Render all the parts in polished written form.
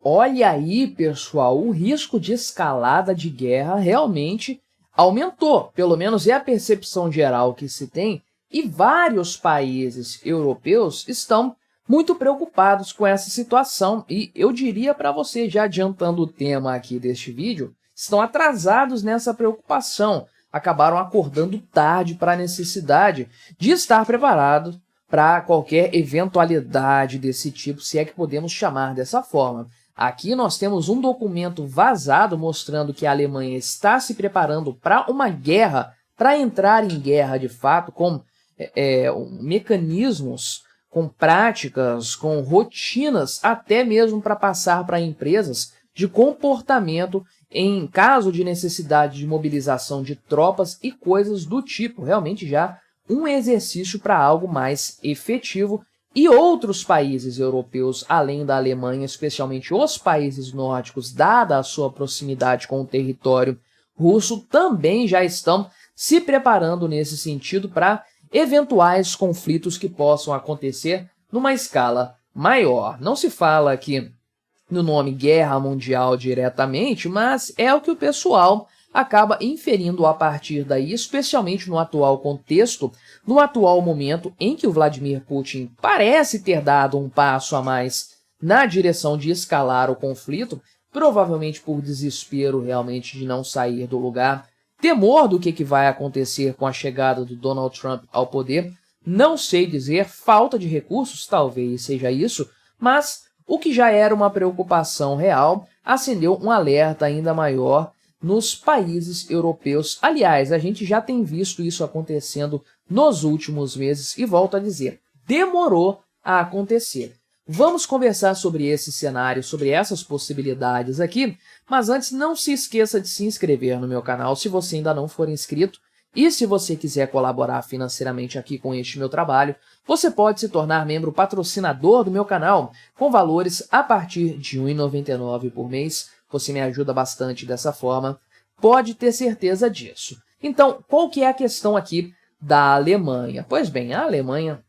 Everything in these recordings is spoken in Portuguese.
Olha aí, pessoal, o risco de escalada de guerra realmente aumentou, pelo menos é a percepção geral que se tem, e vários países europeus estão muito preocupados com essa situação. E eu diria para você, já adiantando o tema aqui deste vídeo, estão atrasados nessa preocupação, acabaram acordando tarde para a necessidade de estar preparados para qualquer eventualidade desse tipo, se é que podemos chamar dessa forma. Aqui nós temos um documento vazado mostrando que a Alemanha está se preparando para uma guerra, para entrar em guerra de fato, com mecanismos, com práticas, com rotinas, até mesmo para passar para empresas de comportamento em caso de necessidade de mobilização de tropas e coisas do tipo. Realmente já um exercício para algo mais efetivo. E outros países europeus, além da Alemanha, especialmente os países nórdicos, dada a sua proximidade com o território russo, também já estão se preparando nesse sentido para eventuais conflitos que possam acontecer numa escala maior. Não se fala aqui no nome Guerra Mundial diretamente, mas é o que o pessoal acaba inferindo a partir daí, especialmente no atual contexto, no atual momento em que o Vladimir Putin parece ter dado um passo a mais na direção de escalar o conflito, provavelmente por desespero realmente de não sair do lugar, temor do que vai acontecer com a chegada do Donald Trump ao poder, não sei dizer, falta de recursos, talvez seja isso, mas o que já era uma preocupação real acendeu um alerta ainda maior nos países europeus. Aliás, a gente já tem visto isso acontecendo nos últimos meses e volto a dizer, demorou a acontecer. Vamos conversar sobre esse cenário, sobre essas possibilidades aqui, mas antes não se esqueça de se inscrever no meu canal se você ainda não for inscrito. E se você quiser colaborar financeiramente aqui com este meu trabalho, você pode se tornar membro patrocinador do meu canal, com valores a partir de R$ 1,99 por mês. Você me ajuda bastante dessa forma, pode ter certeza disso. Então, qual que é a questão aqui da Alemanha? Pois bem, a Alemanha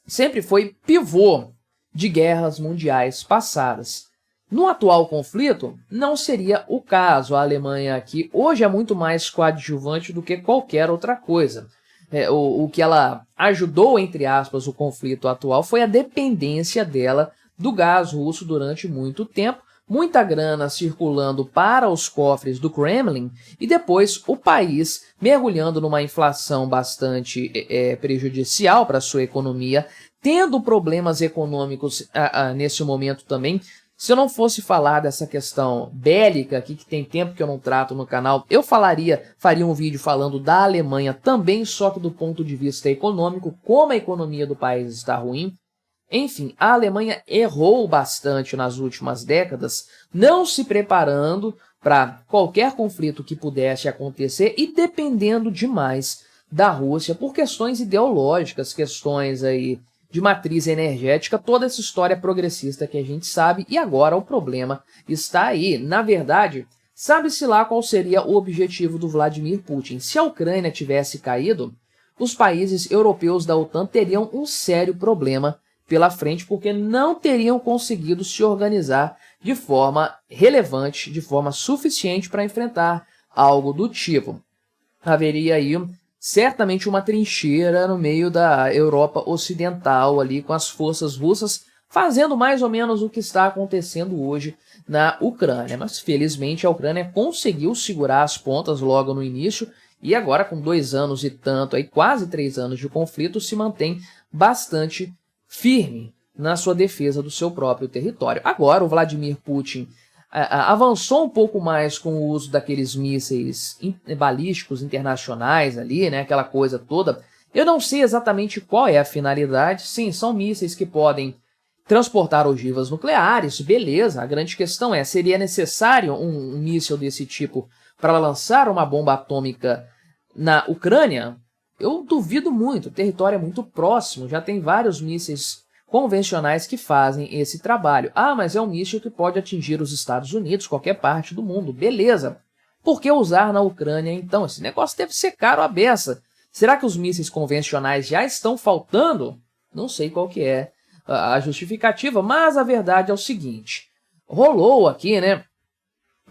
sempre foi pivô de guerras mundiais passadas. No atual conflito, não seria o caso. A Alemanha aqui hoje é muito mais coadjuvante do que qualquer outra coisa. O que ela ajudou, entre aspas, o conflito atual foi a dependência dela do gás russo durante muito tempo, muita grana circulando para os cofres do Kremlin e depois o país mergulhando numa inflação bastante prejudicial para a sua economia, tendo problemas econômicos nesse momento também. Se eu não fosse falar dessa questão bélica aqui, que tem tempo que eu não trato no canal, eu faria um vídeo falando da Alemanha também, só que do ponto de vista econômico, como a economia do país está ruim. Enfim, a Alemanha errou bastante nas últimas décadas, não se preparando para qualquer conflito que pudesse acontecer e dependendo demais da Rússia por questões ideológicas, questões aí de matriz energética, toda essa história progressista que a gente sabe, e agora o problema está aí. Na verdade, sabe-se lá qual seria o objetivo do Vladimir Putin. Se a Ucrânia tivesse caído, os países europeus da OTAN teriam um sério problema pela frente, porque não teriam conseguido se organizar de forma relevante, de forma suficiente para enfrentar algo do tipo. Haveria aí certamente uma trincheira no meio da Europa Ocidental, ali com as forças russas, fazendo mais ou menos o que está acontecendo hoje na Ucrânia. Mas, felizmente, a Ucrânia conseguiu segurar as pontas logo no início, e agora, com 2 anos e tanto, aí, quase 3 anos de conflito, se mantém bastante firme na sua defesa do seu próprio território. Agora, o Vladimir Putin avançou um pouco mais com o uso daqueles mísseis balísticos internacionais ali, né, aquela coisa toda. Eu não sei exatamente qual é a finalidade. Sim, são mísseis que podem transportar ogivas nucleares, beleza. A grande questão é, seria necessário um míssil desse tipo para lançar uma bomba atômica na Ucrânia? Eu duvido muito, o território é muito próximo, já tem vários mísseis convencionais que fazem esse trabalho. Ah, mas é um míssil que pode atingir os Estados Unidos, qualquer parte do mundo, beleza. Por que usar na Ucrânia, então? Esse negócio deve ser caro à beça. Será que os mísseis convencionais já estão faltando? Não sei qual que é a justificativa, mas a verdade é o seguinte. rolou aqui, né,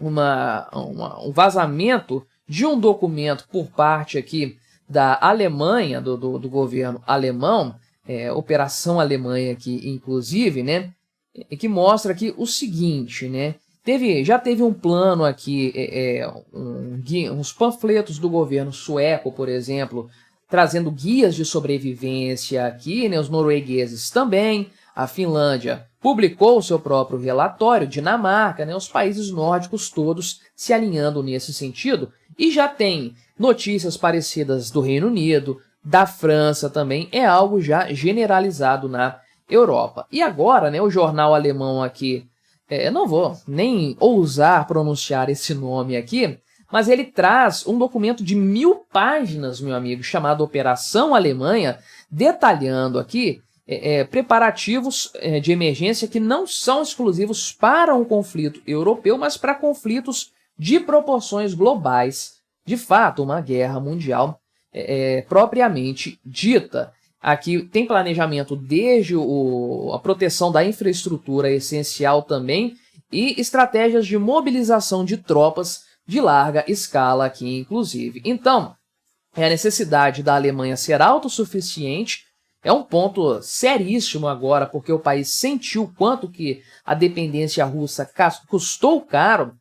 um vazamento de um documento por parte aqui da Alemanha, do governo alemão, Operação Alemanha aqui, inclusive, né, que mostra aqui o seguinte, né, já teve um plano aqui, uns panfletos do governo sueco, por exemplo, trazendo guias de sobrevivência aqui, né, os noruegueses também, a Finlândia publicou o seu próprio relatório, Dinamarca, né, os países nórdicos todos se alinhando nesse sentido, e já tem notícias parecidas do Reino Unido, da França também, é algo já generalizado na Europa. E agora, né, o jornal alemão aqui, não vou nem ousar pronunciar esse nome aqui, mas ele traz um documento de 1000 páginas, meu amigo, chamado Operação Alemanha, detalhando aqui preparativos de emergência que não são exclusivos para um conflito europeu, mas para conflitos de proporções globais, de fato, uma guerra mundial propriamente dita. Aqui tem planejamento desde a proteção da infraestrutura essencial também e estratégias de mobilização de tropas de larga escala aqui, inclusive. Então, a necessidade da Alemanha ser autossuficiente é um ponto seríssimo agora, porque o país sentiu quanto que a dependência russa custou caro,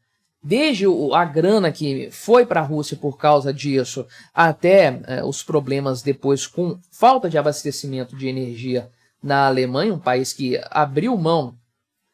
desde a grana que foi para a Rússia por causa disso, até os problemas depois com falta de abastecimento de energia na Alemanha, um país que abriu mão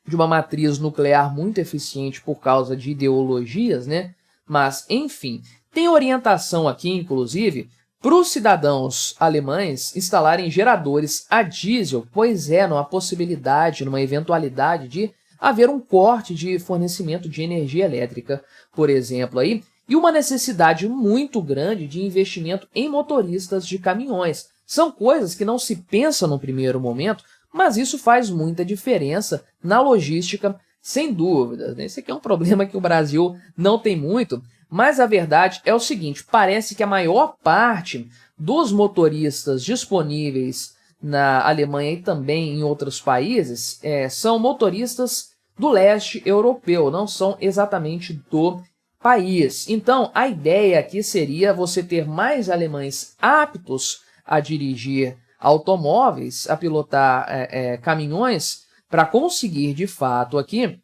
de uma matriz nuclear muito eficiente por causa de ideologias, né? Mas, enfim, tem orientação aqui, inclusive, para os cidadãos alemães instalarem geradores a diesel, pois numa possibilidade, numa eventualidade de haver um corte de fornecimento de energia elétrica, por exemplo, aí, e uma necessidade muito grande de investimento em motoristas de caminhões. São coisas que não se pensa no primeiro momento, mas isso faz muita diferença na logística, sem dúvidas. Esse aqui é um problema que o Brasil não tem muito, mas a verdade é o seguinte, parece que a maior parte dos motoristas disponíveis na Alemanha e também em outros países são motoristas do leste europeu, não são exatamente do país. Então, a ideia aqui seria você ter mais alemães aptos a dirigir automóveis, a pilotar caminhões, para conseguir, de fato, aqui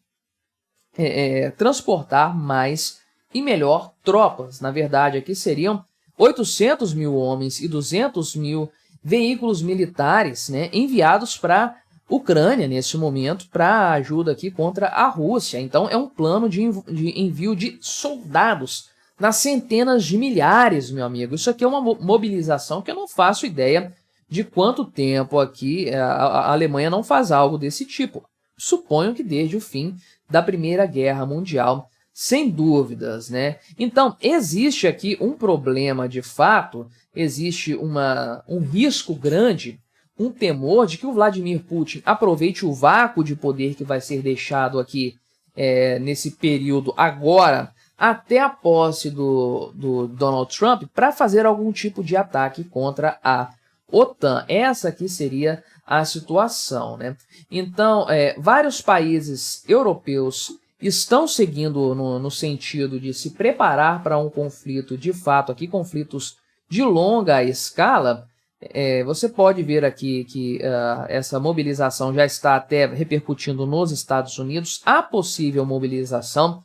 transportar mais e melhor tropas. Na verdade, aqui seriam 800 mil homens e 200 mil veículos militares, né, enviados para a Ucrânia nesse momento para ajuda aqui contra a Rússia. Então é um plano de envio de soldados nas centenas de milhares, meu amigo. Isso aqui é uma mobilização que eu não faço ideia de quanto tempo aqui a Alemanha não faz algo desse tipo. Suponho que desde o fim da Primeira Guerra Mundial, sem dúvidas, né? Então, existe aqui um problema de fato, existe um risco grande, um temor de que o Vladimir Putin aproveite o vácuo de poder que vai ser deixado aqui nesse período agora, até a posse do Donald Trump, para fazer algum tipo de ataque contra a OTAN. Essa aqui seria a situação, né? Então, vários países europeus estão seguindo no sentido de se preparar para um conflito de fato, aqui conflitos de longa escala. Você pode ver aqui que essa mobilização já está até repercutindo nos Estados Unidos, a possível mobilização,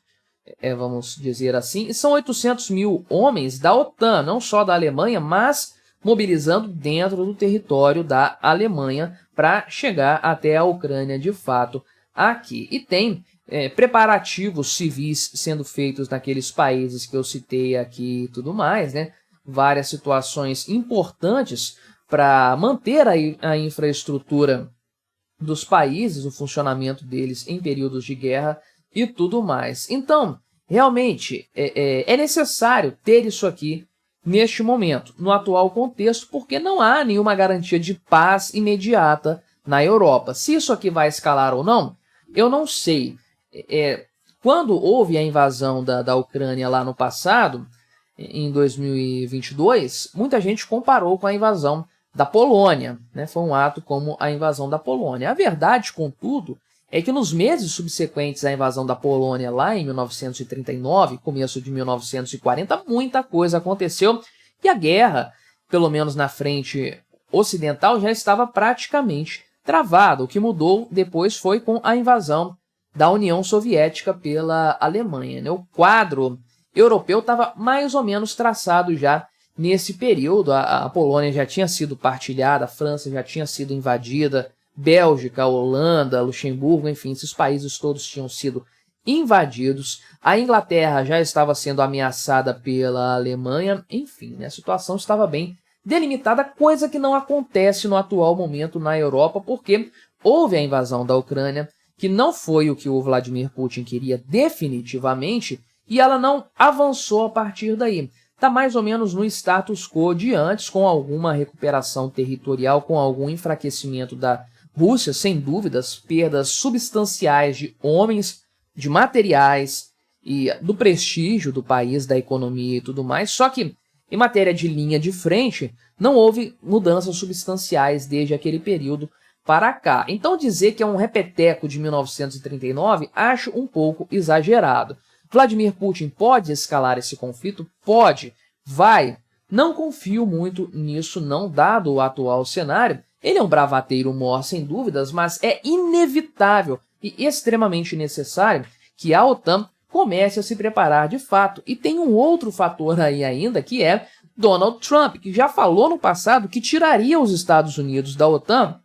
vamos dizer assim, e são 800 mil homens da OTAN, não só da Alemanha, mas mobilizando dentro do território da Alemanha para chegar até a Ucrânia de fato aqui. E tem preparativos civis sendo feitos naqueles países que eu citei aqui e tudo mais, né? Várias situações importantes para manter a infraestrutura dos países, o funcionamento deles em períodos de guerra e tudo mais. Então, realmente, é necessário ter isso aqui neste momento, no atual contexto, porque não há nenhuma garantia de paz imediata na Europa. Se isso aqui vai escalar ou não, eu não sei. Quando houve a invasão da Ucrânia lá no passado, em 2022, muita gente comparou com a invasão da Polônia, né? Foi um ato como a invasão da Polônia. A verdade, contudo, é que nos meses subsequentes à invasão da Polônia, lá em 1939, começo de 1940, muita coisa aconteceu e a guerra, pelo menos na frente ocidental, já estava praticamente travada. O que mudou depois foi com a invasão da União Soviética pela Alemanha, né? O quadro europeu estava mais ou menos traçado já nesse período. A Polônia já tinha sido partilhada, a França já tinha sido invadida, Bélgica, Holanda, Luxemburgo, enfim, esses países todos tinham sido invadidos. A Inglaterra já estava sendo ameaçada pela Alemanha, enfim, né, a situação estava bem delimitada, coisa que não acontece no atual momento na Europa, porque houve a invasão da Ucrânia, que não foi o que o Vladimir Putin queria definitivamente, e ela não avançou a partir daí. Está mais ou menos no status quo de antes, com alguma recuperação territorial, com algum enfraquecimento da Rússia, sem dúvidas, perdas substanciais de homens, de materiais e do prestígio do país, da economia e tudo mais. Só que, em matéria de linha de frente, não houve mudanças substanciais desde aquele período para cá. Então dizer que é um repeteco de 1939, acho um pouco exagerado. Vladimir Putin pode escalar esse conflito? Pode. Vai. Não confio muito nisso, não, dado o atual cenário. Ele é um bravateiro mor, sem dúvidas, mas é inevitável e extremamente necessário que a OTAN comece a se preparar de fato. E tem um outro fator aí ainda, que é Donald Trump, que já falou no passado que tiraria os Estados Unidos da OTAN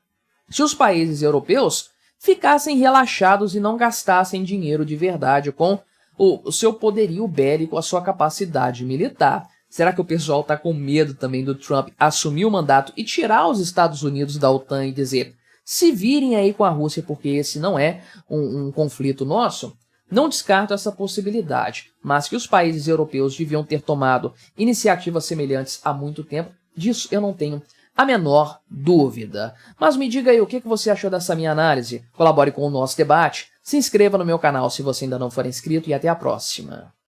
se os países europeus ficassem relaxados e não gastassem dinheiro de verdade com o seu poderio bélico, a sua capacidade militar. Será que o pessoal está com medo também do Trump assumir o mandato e tirar os Estados Unidos da OTAN e dizer: se virem aí com a Rússia porque esse não é um conflito nosso? Não descarto essa possibilidade, mas que os países europeus deviam ter tomado iniciativas semelhantes há muito tempo, disso eu não tenho a menor dúvida. Mas me diga aí o que você achou dessa minha análise, colabore com o nosso debate, se inscreva no meu canal se você ainda não for inscrito e até a próxima.